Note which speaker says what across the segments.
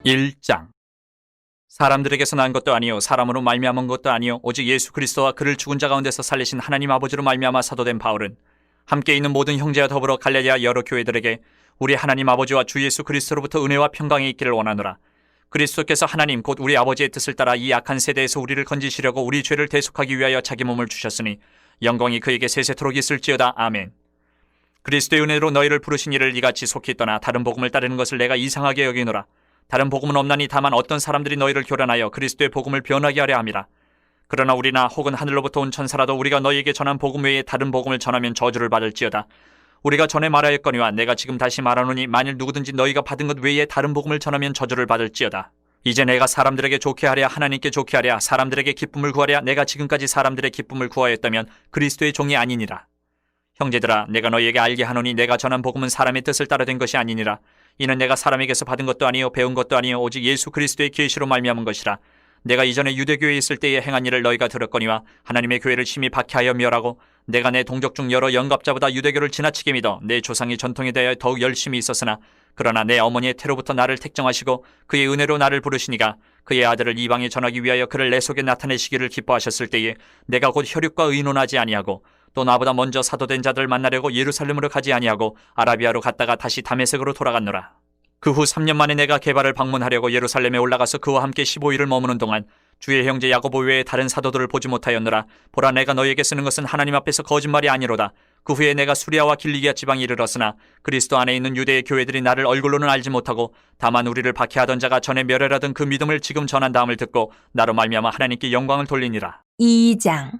Speaker 1: 1장. 사람들에게서 난 것도 아니요 사람으로 말미암은 것도 아니요 오직 예수 그리스도와 그를 죽은 자 가운데서 살리신 하나님 아버지로 말미암아 사도된 바울은 함께 있는 모든 형제와 더불어 갈라디아 여러 교회들에게 우리 하나님 아버지와 주 예수 그리스도로부터 은혜와 평강이 있기를 원하노라. 그리스도께서 하나님 곧 우리 아버지의 뜻을 따라 이 악한 세대에서 우리를 건지시려고 우리 죄를 대속하기 위하여 자기 몸을 주셨으니 영광이 그에게 세세토록 있을지어다. 아멘. 그리스도의 은혜로 너희를 부르신 이를 이같이 속히 떠나 다른 복음을 따르는 것을 내가 이상하게 여기노라. 다른 복음은 없나니 다만 어떤 사람들이 너희를 교란하여 그리스도의 복음을 변하게 하려 함이라. 그러나 우리나 혹은 하늘로부터 온 천사라도 우리가 너희에게 전한 복음 외에 다른 복음을 전하면 저주를 받을지어다. 우리가 전에 말하였거니와 내가 지금 다시 말하노니 만일 누구든지 너희가 받은 것 외에 다른 복음을 전하면 저주를 받을지어다. 이제 내가 사람들에게 좋게 하랴 하나님께 좋게 하랴 사람들에게 기쁨을 구하랴 내가 지금까지 사람들의 기쁨을 구하였다면 그리스도의 종이 아니니라. 형제들아 내가 너희에게 알게 하노니 내가 전한 복음은 사람의 뜻을 따라 된 것이 아니니라. 이는 내가 사람에게서 받은 것도 아니요 배운 것도 아니요 오직 예수 그리스도의 계시로 말미암은 것이라. 내가 이전에 유대교회에 있을 때에 행한 일을 너희가 들었거니와 하나님의 교회를 심히 박해하여 멸하고 내가 내 동족 중 여러 영갑자보다 유대교를 지나치게 믿어 내 조상의 전통에 대하여 더욱 열심히 있었으나 그러나 내 어머니의 태로부터 나를 택정하시고 그의 은혜로 나를 부르시니가 그의 아들을 이방에 전하기 위하여 그를 내 속에 나타내시기를 기뻐하셨을 때에 내가 곧 혈육과 의논하지 아니하고 또 나보다 먼저 사도된 자들을 만나려고 예루살렘으로 가지 아니하고 아라비아로 갔다가 다시 다메섹으로 돌아갔노라. 그 후 3년 만에 내가 게바를 방문하려고 예루살렘에 올라가서 그와 함께 15일을 머무는 동안 주의 형제 야고보 외에 다른 사도들을 보지 못하였노라. 보라 내가 너희에게 쓰는 것은 하나님 앞에서 거짓말이 아니로다. 그 후에 내가 수리아와 길리기아 지방에 이르렀으나 그리스도 안에 있는 유대의 교회들이 나를 얼굴로는 알지 못하고 다만 우리를 박해하던 자가 전에 멸혈하던 그 믿음을 지금 전한 다음을 듣고 나로 말미암아 하나님께 영광을 돌리니라.
Speaker 2: 2장.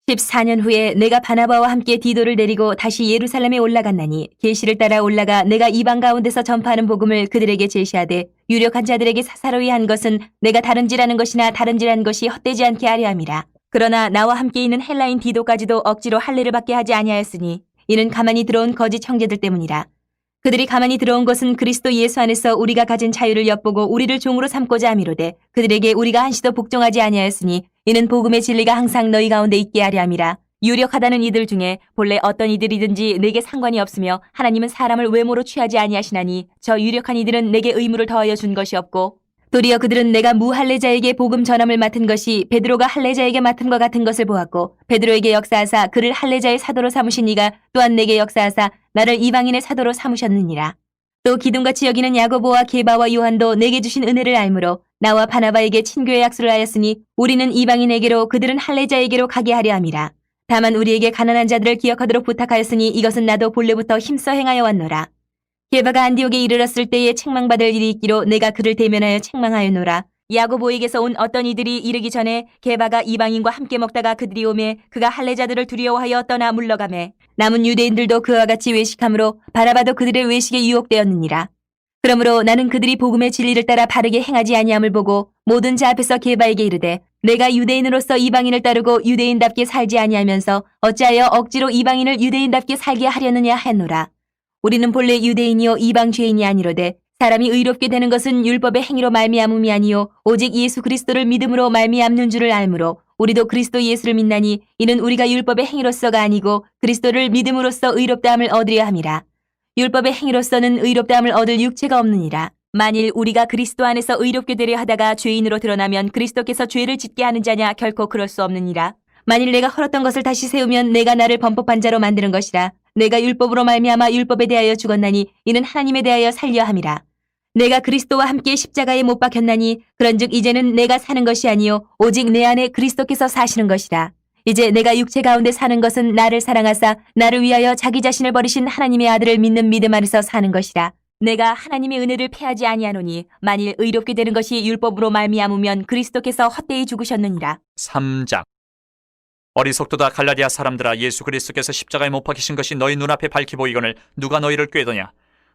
Speaker 2: 14년 후에 내가 바나바와 함께 디도를 데리고 다시 예루살렘에 올라갔나니 계시를 따라 올라가 내가 이방 가운데서 전파하는 복음을 그들에게 제시하되 유력한 자들에게 사사로이 한 것은 내가 다름질하는 것이나 다름질한 것이 헛되지 않게 하려 함이라. 그러나 나와 함께 있는 헬라인 디도까지도 억지로 할례를 받게 하지 아니하였으니 이는 가만히 들어온 거짓 형제들 때문이라. 그들이 가만히 들어온 것은 그리스도 예수 안에서 우리가 가진 자유를 엿보고 우리를 종으로 삼고자 함이로되 그들에게 우리가 한시도 복종하지 아니하였으니 이는 복음의 진리가 항상 너희 가운데 있게 하려 함이라. 유력하다는 이들 중에 본래 어떤 이들이든지 내게 상관이 없으며 하나님은 사람을 외모로 취하지 아니하시나니 저 유력한 이들은 내게 의무를 더하여 준 것이 없고 도리어 그들은 내가 무할례자에게 복음 전함을 맡은 것이 베드로가 할례자에게 맡음과 같은 것을 보았고 베드로에게 역사하사 그를 할례자의 사도로 삼으신 이가 또한 내게 역사하사 나를 이방인의 사도로 삼으셨느니라. 또 기둥같이 여기는 야고보와 게바와 요한도 내게 주신 은혜를 알므로 나와 바나바에게 친교의 약속을 하였으니 우리는 이방인에게로 그들은 할례자에게로 가게 하려 함이라. 다만 우리에게 가난한 자들을 기억하도록 부탁하였으니 이것은 나도 본래부터 힘써 행하여 왔노라. 게바가 안디옥에 이르렀을 때에 책망받을 일이 있기로 내가 그를 대면하여 책망하였노라. 야고보에게서 온 어떤 이들이 이르기 전에 게바가 이방인과 함께 먹다가 그들이 오매 그가 할례자들을 두려워하여 떠나 물러가매 남은 유대인들도 그와 같이 외식함으로 바라바도 그들의 외식에 유혹되었느니라. 그러므로 나는 그들이 복음의 진리를 따라 바르게 행하지 아니함을 보고 모든 자 앞에서 게바에게 이르되 내가 유대인으로서 이방인을 따르고 유대인답게 살지 아니하면서 어찌하여 억지로 이방인을 유대인답게 살게 하려느냐 하노라. 우리는 본래 유대인이요 이방 죄인이 아니로되 사람이 의롭게 되는 것은 율법의 행위로 말미암음이 아니요 오직 예수 그리스도를 믿음으로 말미암는 줄을 알므로 우리도 그리스도 예수를 믿나니 이는 우리가 율법의 행위로서가 아니고 그리스도를 믿음으로써 의롭다함을 얻으려 함이라. 율법의 행위로서는 의롭다함을 얻을 육체가 없느니라. 만일 우리가 그리스도 안에서 의롭게 되려 하다가 죄인으로 드러나면 그리스도께서 죄를 짓게 하는 자냐 결코 그럴 수 없느니라. 만일 내가 헐었던 것을 다시 세우면 내가 나를 범법한 자로 만드는 것이라. 내가 율법으로 말미암아 율법에 대하여 죽었나니 이는 하나님에 대하여 살려 함이라. 내가 그리스도와 함께 십자가에 못 박혔나니 그런즉 이제는 내가 사는 것이 아니요 오직 내 안에 그리스도께서 사시는 것이라. 이제 내가 육체 가운데 사는 것은 나를 사랑하사 나를 위하여 자기 자신을 버리신 하나님의 아들을 믿는 믿음 안에서 사는 것이라. 내가 하나님의 은혜를 패하지 아니하노니 만일 의롭게 되는 것이 율법으로 말미암으면 그리스도께서 헛되이 죽으셨느니라.
Speaker 1: 3장. 어리석도다 갈라디아 사람들아 예수 그리스도께서 십자가에 못 박히신 것이 너희 눈앞에 밝히 보이거늘 누가 너희를 꾀더냐.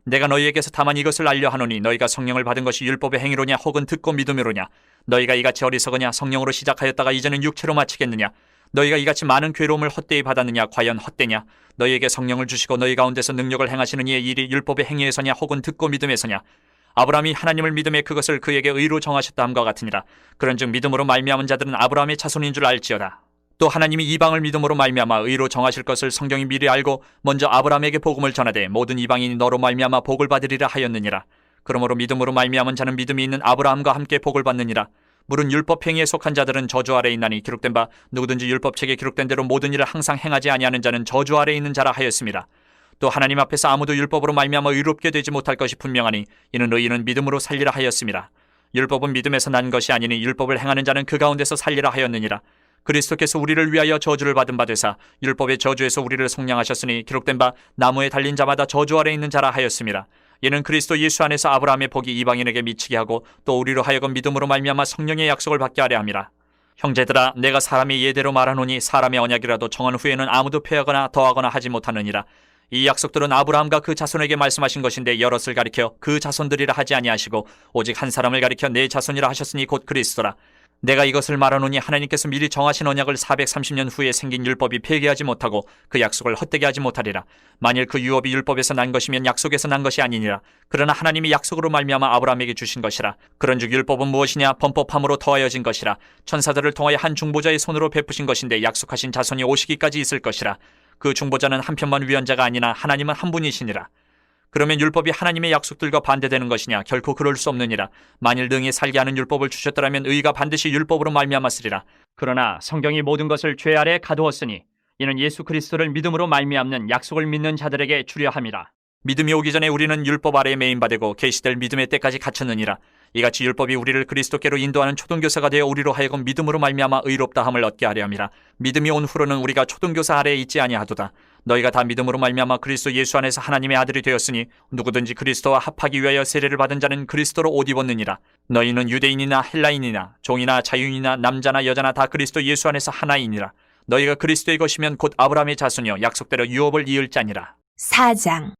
Speaker 1: 내가 너희에게서 다만 이것을 알려 하노니 너희가 성령을 받은 것이 율법의 행위로냐 혹은 듣고 믿음으로냐. 너희가 이같이 어리석으냐 성령으로 시작하였다가 이제는 육체로 마치겠느냐. 너희가 이같이 많은 괴로움을 헛되이 받았느냐. 과연 헛되냐. 너희에게 성령을 주시고 너희 가운데서 능력을 행하시는 이의 일이 율법의 행위에서냐 혹은 듣고 믿음에서냐. 아브라함이 하나님을 믿음에 그것을 그에게 의로 정하셨다 함과 같으니라. 그런즉 믿음으로 말미암은 자들은 아브라함의 자손인 줄 알지어다. 또 하나님이 이방을 믿음으로 말미암아 의로 정하실 것을 성경이 미리 알고 먼저 아브라함에게 복음을 전하되 모든 이방인이 너로 말미암아 복을 받으리라 하였느니라. 그러므로 믿음으로 말미암은 자는 믿음이 있는 아브라함과 함께 복을 받느니라. 물은 율법 행위에 속한 자들은 저주 아래 있나니 기록된 바 누구든지 율법책에 기록된 대로 모든 일을 항상 행하지 아니하는 자는 저주 아래 있는 자라 하였습니다. 또 하나님 앞에서 아무도 율법으로 말미암아 의롭게 되지 못할 것이 분명하니 이는 의인은 믿음으로 살리라 하였습니다. 율법은 믿음에서 난 것이 아니니 율법을 행하는 자는 그 가운데서 살리라 하였느니라. 그리스도께서 우리를 위하여 저주를 받은 바 되사 율법의 저주에서 우리를 속량하셨으니 기록된 바 나무에 달린 자마다 저주 아래 있는 자라 하였습니다. 이는 그리스도 예수 안에서 아브라함의 복이 이방인에게 미치게 하고 또 우리로 하여금 믿음으로 말미암아 성령의 약속을 받게 하려 함이라. 형제들아, 내가 사람의 예대로 말하노니 사람의 언약이라도 정한 후에는 아무도 폐하거나 더하거나 하지 못하느니라. 이 약속들은 아브라함과 그 자손에게 말씀하신 것인데 여럿을 가리켜 그 자손들이라 하지 아니하시고 오직 한 사람을 가리켜 내 자손이라 하셨으니 곧 그리스도라. 내가 이것을 말하노니 하나님께서 미리 정하신 언약을 430년 후에 생긴 율법이 폐기하지 못하고 그 약속을 헛되게 하지 못하리라. 만일 그 유업이 율법에서 난 것이면 약속에서 난 것이 아니니라. 그러나 하나님이 약속으로 말미암아 아브라함에게 주신 것이라. 그런즉 율법은 무엇이냐? 범법함으로 더하여진 것이라. 천사들을 통하여 한 중보자의 손으로 베푸신 것인데 약속하신 자손이 오시기까지 있을 것이라. 그 중보자는 한 편만 위헌자가 아니나 하나님은 한 분이시니라. 그러면 율법이 하나님의 약속들과 반대되는 것이냐? 결코 그럴 수 없느니라. 만일 능히 살게 하는 율법을 주셨더라면 의가 반드시 율법으로 말미암았으리라. 그러나 성경이 모든 것을 죄 아래 가두었으니 이는 예수 그리스도를 믿음으로 말미암는 약속을 믿는 자들에게 주려 함이라. 믿음이 오기 전에 우리는 율법 아래에 매인바되고 계시될 믿음의 때까지 갇혔느니라. 이같이 율법이 우리를 그리스도께로 인도하는 초등교사가 되어 우리로 하여금 믿음으로 말미암아 의롭다함을 얻게 하려 함이라. 믿음이 온 후로는 우리가 초등교사 아래에 있지 아니하도다. 너희가 다 믿음으로 말미암아 그리스도 예수 안에서 하나님의 아들이 되었으니 누구든지 그리스도와 합하기 위하여 세례를 받은 자는 그리스도로 옷 입었느니라. 너희는 유대인이나 헬라인이나 종이나 자유인이나 남자나 여자나 다 그리스도 예수 안에서 하나이니라. 너희가 그리스도의 것이면 곧 아브라함의 자손이요 약속대로 유업을 이을 자니라.
Speaker 2: 4장.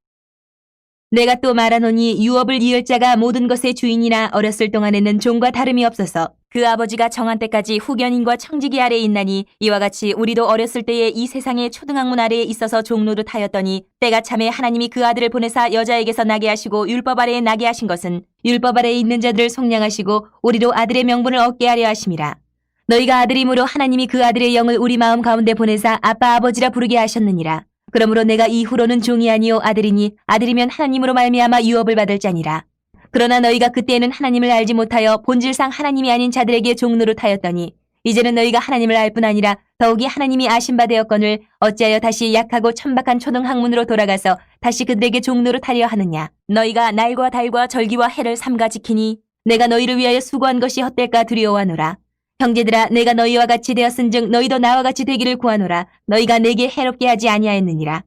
Speaker 2: 내가 또 말하노니 유업을 이을 자가 모든 것의 주인이나 어렸을 동안에는 종과 다름이 없어서 그 아버지가 정한 때까지 후견인과 청지기 아래에 있나니 이와 같이 우리도 어렸을 때에 이 세상의 초등학문 아래에 있어서 종노릇하였더니 때가 참에 하나님이 그 아들을 보내사 여자에게서 나게 하시고 율법 아래에 나게 하신 것은 율법 아래에 있는 자들을 속량하시고 우리로 아들의 명분을 얻게 하려 하심이라. 너희가 아들임으로 하나님이 그 아들의 영을 우리 마음 가운데 보내사 아빠 아버지라 부르게 하셨느니라. 그러므로 내가 이후로는 종이 아니요 아들이니 아들이면 하나님으로 말미암아 유업을 받을 자니라. 그러나 너희가 그때에는 하나님을 알지 못하여 본질상 하나님이 아닌 자들에게 종노릇하였더니 이제는 너희가 하나님을 알 뿐 아니라 더욱이 하나님이 아신 바 되었거늘 어찌하여 다시 약하고 천박한 초등학문으로 돌아가서 다시 그들에게 종노릇하려 하느냐. 너희가 날과 달과 절기와 해를 삼가 지키니 내가 너희를 위하여 수고한 것이 헛될까 두려워하노라. 형제들아, 내가 너희와 같이 되었은즉 너희도 나와 같이 되기를 구하노라. 너희가 내게 해롭게 하지 아니하였느니라.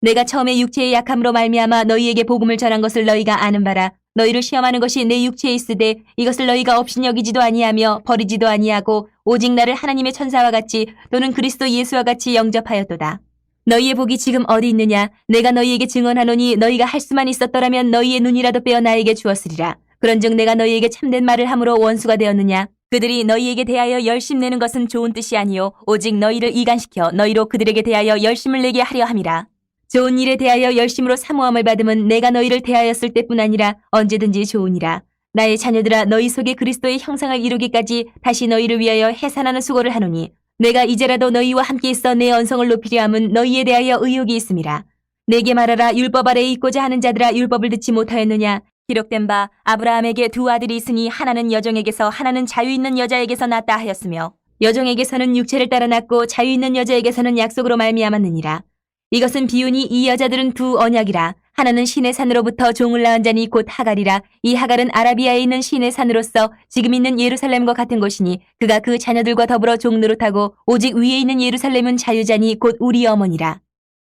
Speaker 2: 내가 처음에 육체의 약함으로 말미암아 너희에게 복음을 전한 것을 너희가 아는 바라. 너희를 시험하는 것이 내 육체에 있으되 이것을 너희가 업신여기지도 아니하며 버리지도 아니하고 오직 나를 하나님의 천사와 같이 또는 그리스도 예수와 같이 영접하였도다. 너희의 복이 지금 어디 있느냐? 내가 너희에게 증언하노니 너희가 할 수만 있었더라면 너희의 눈이라도 빼어 나에게 주었으리라. 그런즉 내가 너희에게 참된 말을 함으로 원수가 되었느냐? 그들이 너희에게 대하여 열심 내는 것은 좋은 뜻이 아니요 오직 너희를 이간시켜 너희로 그들에게 대하여 열심을 내게 하려 함이라. 좋은 일에 대하여 열심으로 사모함을 받음은 내가 너희를 대하였을 때뿐 아니라 언제든지 좋으니라. 나의 자녀들아, 너희 속에 그리스도의 형상을 이루기까지 다시 너희를 위하여 해산하는 수고를 하노니 내가 이제라도 너희와 함께 있어 내 언성을 높이려 함은 너희에 대하여 의욕이 있음이라. 내게 말하라. 율법 아래에 있고자 하는 자들아, 율법을 듣지 못하였느냐? 기록된 바 아브라함에게 두 아들이 있으니 하나는 여종에게서 하나는 자유 있는 여자에게서 낳았다 하였으며 여종에게서는 육체를 따라 낳고 자유 있는 여자에게서는 약속으로 말미암았느니라. 이것은 비유니 이 여자들은 두 언약이라. 하나는 신의 산으로부터 종을 낳은 자니 곧 하갈이라. 이 하갈은 아라비아에 있는 신의 산으로서 지금 있는 예루살렘과 같은 곳이니 그가 그 자녀들과 더불어 종노릇하고 오직 위에 있는 예루살렘은 자유자니 곧 우리 어머니라.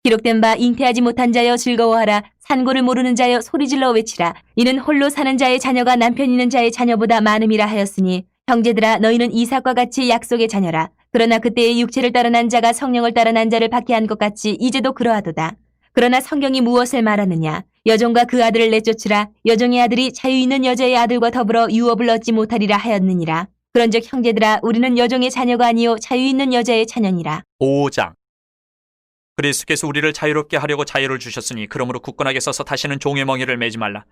Speaker 2: 기록된 바 잉태하지 못한 자여 즐거워하라. 산고를 모르는 자여 소리질러 외치라. 이는 홀로 사는 자의 자녀가 남편 있는 자의 자녀보다 많음이라 하였으니 형제들아, 너희는 이삭과 같이 약속의 자녀라. 그러나 그때의 육체를 따라 난 자가 성령을 따라 난 자를 받게 한 것 같이 이제도 그러하도다. 그러나 성경이 무엇을 말하느냐? 여종과 그 아들을 내쫓으라. 여종의 아들이 자유 있는 여자의 아들과 더불어 유업을 얻지 못하리라 하였느니라. 그런즉 형제들아, 우리는 여종의 자녀가 아니요 자유 있는 여자의 자녀니라.
Speaker 1: 5장. 그리스도께서 우리를 자유롭게 하려고 자유를 주셨으니 그러므로 굳건하게 서서 다시는 종의 멍에를 매지 말라.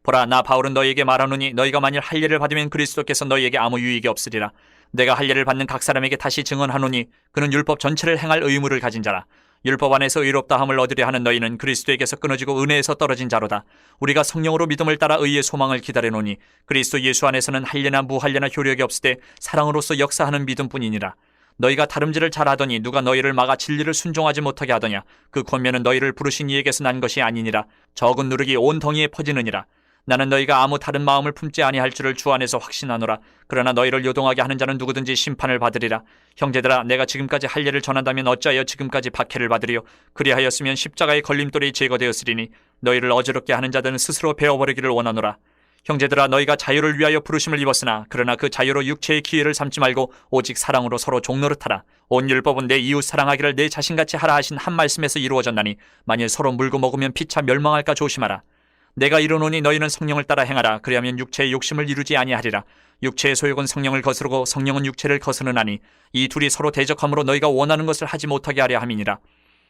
Speaker 1: 보라, 나 바울은 너희에게 말하노니 너희가 만일 할례를 받으면 그리스도께서 너희에게 아무 유익이 없으리라. 내가 할례를 받는 각 사람에게 다시 증언하노니 그는 율법 전체를 행할 의무를 가진 자라. 율법 안에서 의롭다함을 얻으려 하는 너희는 그리스도에게서 끊어지고 은혜에서 떨어진 자로다. 우리가 성령으로 믿음을 따라 의의 소망을 기다려노니 그리스도 예수 안에서는 할례나 무할례나 효력이 없으되 사랑으로서 역사하는 믿음뿐이니라. 너희가 다름질을 잘하더니 누가 너희를 막아 진리를 순종하지 못하게 하더냐. 그 권면은 너희를 부르신 이에게서 난 것이 아니니라. 적은 누룩이 온 덩이에 퍼지느니라. 나는 너희가 아무 다른 마음을 품지 아니할 줄을 주 안에서 확신하노라. 그러나 너희를 요동하게 하는 자는 누구든지 심판을 받으리라. 형제들아, 내가 지금까지 할례를 전한다면 어찌하여 지금까지 박해를 받으리요. 그리하였으면 십자가의 걸림돌이 제거되었으리니 너희를 어지럽게 하는 자들은 스스로 베어버리기를 원하노라. 형제들아, 너희가 자유를 위하여 부르심을 입었으나 그러나 그 자유로 육체의 기회를 삼지 말고 오직 사랑으로 서로 종노릇하라. 온 율법은 내 이웃 사랑하기를 내 자신같이 하라 하신 한 말씀에서 이루어졌나니 만일 서로 물고 먹으면 피차 멸망할까 조심하라. 내가 이르노니 너희는 성령을 따라 행하라. 그리하면 육체의 욕심을 이루지 아니하리라. 육체의 소욕은 성령을 거스르고 성령은 육체를 거스르나니 이 둘이 서로 대적함으로 너희가 원하는 것을 하지 못하게 하려 함이니라.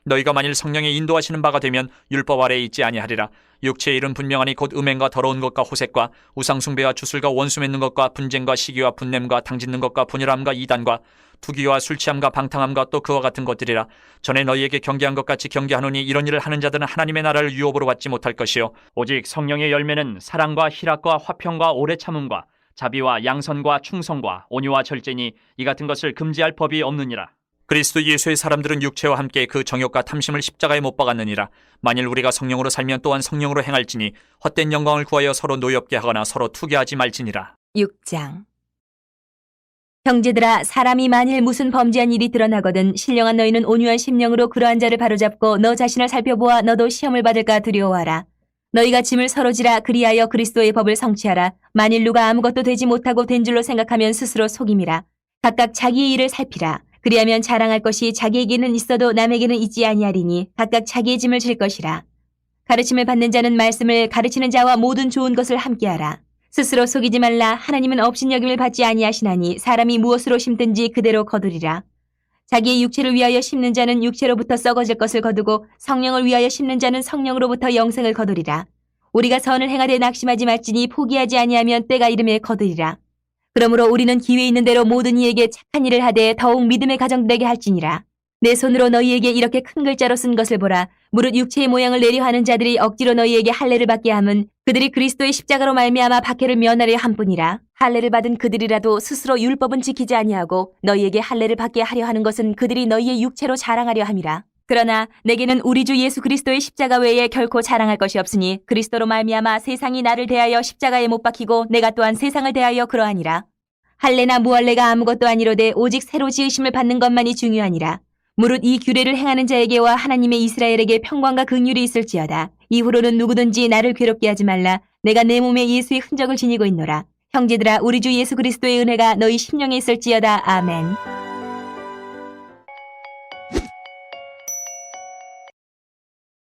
Speaker 1: 너희가 만일 성령의 인도하시는 바가 되면 율법 아래에 있지 아니하리라. 육체의 일은 분명하니 곧 음행과 더러운 것과 호색과 우상숭배와 주술과 원수 맺는 것과 분쟁과 시기와 분냄과 당짓는 것과 분열함과 이단과 투기와 술취함과 방탕함과 또 그와 같은 것들이라. 전에 너희에게 경계한 것 같이 경계하노니 이런 일을 하는 자들은 하나님의 나라를 유업으로 받지 못할 것이요 오직 성령의 열매는 사랑과 희락과 화평과 오래 참음과 자비와 양선과 충성과 온유와 절제니 이 같은 것을 금지할 법이 없느니라. 그리스도 예수의 사람들은 육체와 함께 그 정욕과 탐심을 십자가에 못 박았느니라. 만일 우리가 성령으로 살면 또한 성령으로 행할지니 헛된 영광을 구하여 서로 노엽게 하거나 서로 투기하지 말지니라.
Speaker 2: 6장. 형제들아, 사람이 만일 무슨 범죄한 일이 드러나거든 신령한 너희는 온유한 심령으로 그러한 자를 바로잡고 너 자신을 살펴보아 너도 시험을 받을까 두려워하라. 너희가 짐을 서로 지라. 그리하여 그리스도의 법을 성취하라. 만일 누가 아무것도 되지 못하고 된 줄로 생각하면 스스로 속임이라. 각각 자기의 일을 살피라. 그리하면 자랑할 것이 자기에게는 있어도 남에게는 있지 아니하리니 각각 자기의 짐을 질 것이라. 가르침을 받는 자는 말씀을 가르치는 자와 모든 좋은 것을 함께하라. 스스로 속이지 말라. 하나님은 업신여김을 받지 아니하시나니 사람이 무엇으로 심든지 그대로 거두리라. 자기의 육체를 위하여 심는 자는 육체로부터 썩어질 것을 거두고 성령을 위하여 심는 자는 성령으로부터 영생을 거두리라. 우리가 선을 행하되 낙심하지 말지니 포기하지 아니하면 때가 이름에 거두리라. 그러므로 우리는 기회 있는 대로 모든 이에게 착한 일을 하되 더욱 믿음의 가정되게 할지니라. 내 손으로 너희에게 이렇게 큰 글자로 쓴 것을 보라. 무릇 육체의 모양을 내려 하는 자들이 억지로 너희에게 할례를 받게 함은 그들이 그리스도의 십자가로 말미암아 박해를 면하려 함뿐이라. 할례를 받은 그들이라도 스스로 율법은 지키지 아니하고 너희에게 할례를 받게 하려 하는 것은 그들이 너희의 육체로 자랑하려 함이라. 그러나 내게는 우리 주 예수 그리스도의 십자가 외에 결코 자랑할 것이 없으니 그리스도로 말미암아 세상이 나를 대하여 십자가에 못 박히고 내가 또한 세상을 대하여 그러하니라. 할례나 무할례가 아무것도 아니로되 오직 새로 지으심을 받는 것만이 중요하니라. 무릇 이 규례를 행하는 자에게와 하나님의 이스라엘에게 평강과 긍휼이 있을지어다. 이후로는 누구든지 나를 괴롭게 하지 말라. 내가 내 몸에 예수의 흔적을 지니고 있노라. 형제들아, 우리 주 예수 그리스도의 은혜가 너희 심령에 있을지어다. 아멘.